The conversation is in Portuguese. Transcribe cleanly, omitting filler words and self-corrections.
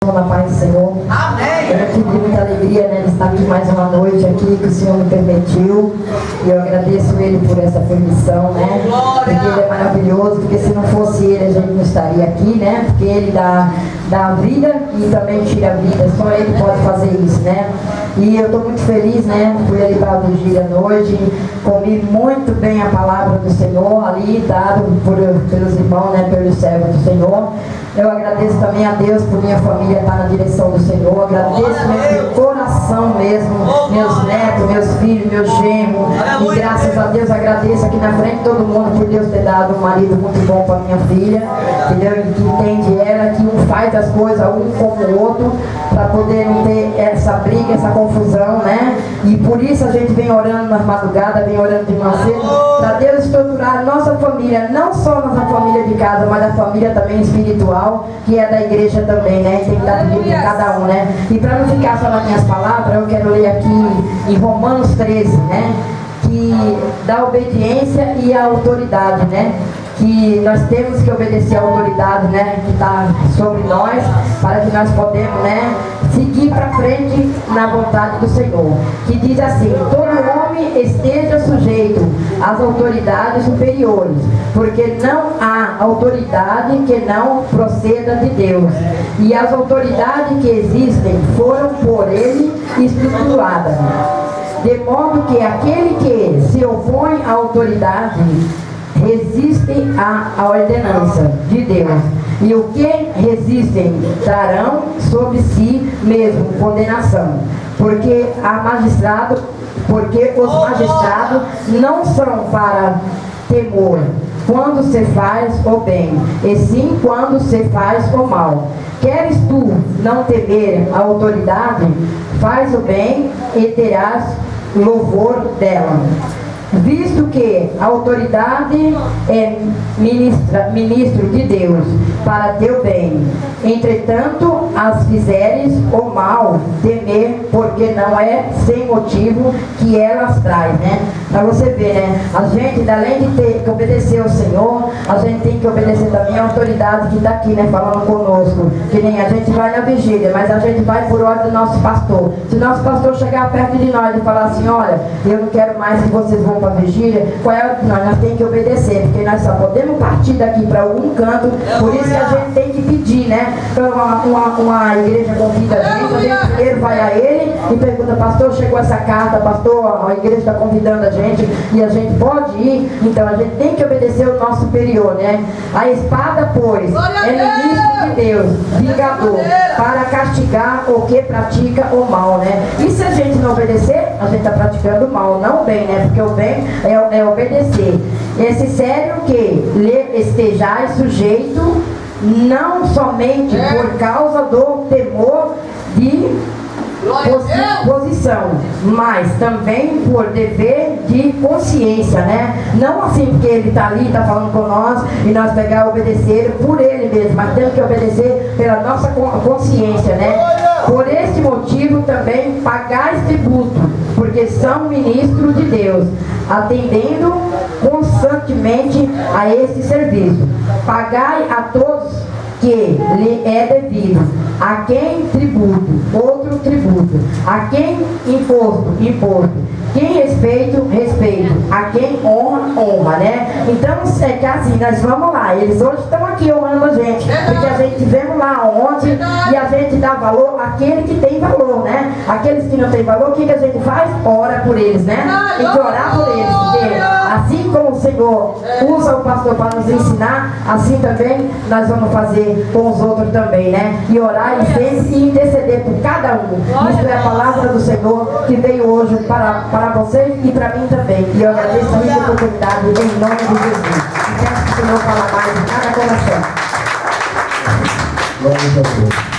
irmão na paz do Senhor. Amém. Eu tive muita alegria, né, de estar aqui mais uma noite aqui, que o Senhor me permitiu. E eu agradeço Ele por essa permissão, né? Porque Ele é maravilhoso, porque se não fosse Ele a gente não estaria aqui, né? Porque Ele dá a vida e também tira a vida, só Ele pode fazer isso, né? E eu estou muito feliz, né? Fui ali para a vigília à noite, comi muito bem a palavra do Senhor ali, dado pelos irmãos, né? Pelos servos do Senhor. Eu agradeço também a Deus por minha família estar na direção do Senhor. Agradeço meu coração mesmo, meus netos, meus filhos, meu genro. E graças a Deus agradeço aqui na frente de todo mundo por Deus ter dado um marido muito bom para minha filha, entendeu? E que entende ela, que um faz as coisas um como o outro, para poder não ter essa briga, essa confusão, né? E por isso a gente vem orando nas madrugadas, vem orando de manhã cedo, para Deus estruturar a nossa família, não só nossa família de casa, mas a família também espiritual, que é da igreja também, né? Tem que dar pedido de cada um, né? E para não ficar só nas minhas palavras, eu quero ler aqui em Romanos 13, né? Que da obediência e a autoridade, né? Que nós temos que obedecer à autoridade, né, que está sobre nós, para que nós podemos, né, seguir para frente na vontade do Senhor. Que diz assim: todo homem esteja sujeito às autoridades superiores, porque não há autoridade que não proceda de Deus, e as autoridades que existem foram por Ele estruturadas, de modo que aquele que se opõe à autoridade resistem à ordenança de Deus, e o que resistem trarão sobre si mesmo condenação, porque os magistrados não são para temor quando se faz o bem, e sim quando se faz o mal. Queres tu não temer a autoridade? Faz o bem e terás louvor dela, visto que a autoridade é ministro de Deus para teu bem. Entretanto, as fizeres o mal, temer, porque não é sem motivo que elas traz, né? Para você ver, né? A gente, além de ter que obedecer ao Senhor, a gente tem que obedecer também à autoridade que está aqui, né? Falando conosco. Que nem a gente vai na vigília, mas a gente vai por ordem do nosso pastor. Se o nosso pastor chegar perto de nós e falar assim: olha, eu não quero mais que vocês vão para a vigília, qual é o que nós temos que obedecer? Porque nós só podemos partir daqui para algum canto, por isso que a gente tem que pedir, né? Então uma igreja convida a gente primeiro vai a ele e pergunta: pastor, chegou essa carta, pastor, a igreja está convidando a gente e a gente pode ir. Então a gente tem que obedecer o nosso superior, né? A espada, pois, é ministro de Deus, vingador, para castigar o que pratica o mal, né? E se a gente não obedecer, a gente está praticando o mal, não o bem, né? Porque o bem é obedecer. Esse sério que lhe estejais sujeito, não somente por causa do temor de posição, mas também por dever de consciência, né? Não assim porque ele está ali, está falando com nós e nós pegar e obedecer por ele mesmo, mas temos que obedecer pela nossa consciência, né? Por este motivo também pagais tributo, porque são ministros de Deus, atendendo constantemente a este serviço. Pagai a todos que lhe é devido, a quem tributo, outro tributo, a quem imposto, quem respeito, a quem honra, né? Então é que assim, nós vamos lá, eles hoje estão aqui honrando a gente, porque a gente vemos lá ontem e a gente dá valor àquele que tem valor, né? Aqueles que não têm valor, o que a gente faz? Ora por eles, né? Tem que orar por eles, porque assim como o Senhor usa o pastor para nos ensinar, assim também nós vamos fazer com os outros também, né? E orar e sempre interceder por cada um. Isso é a palavra do Senhor que veio hoje para vocês e para mim também. E eu agradeço muito a oportunidade em nome de Jesus. E peço que o Senhor fale mais em cada coração. Glória a Deus.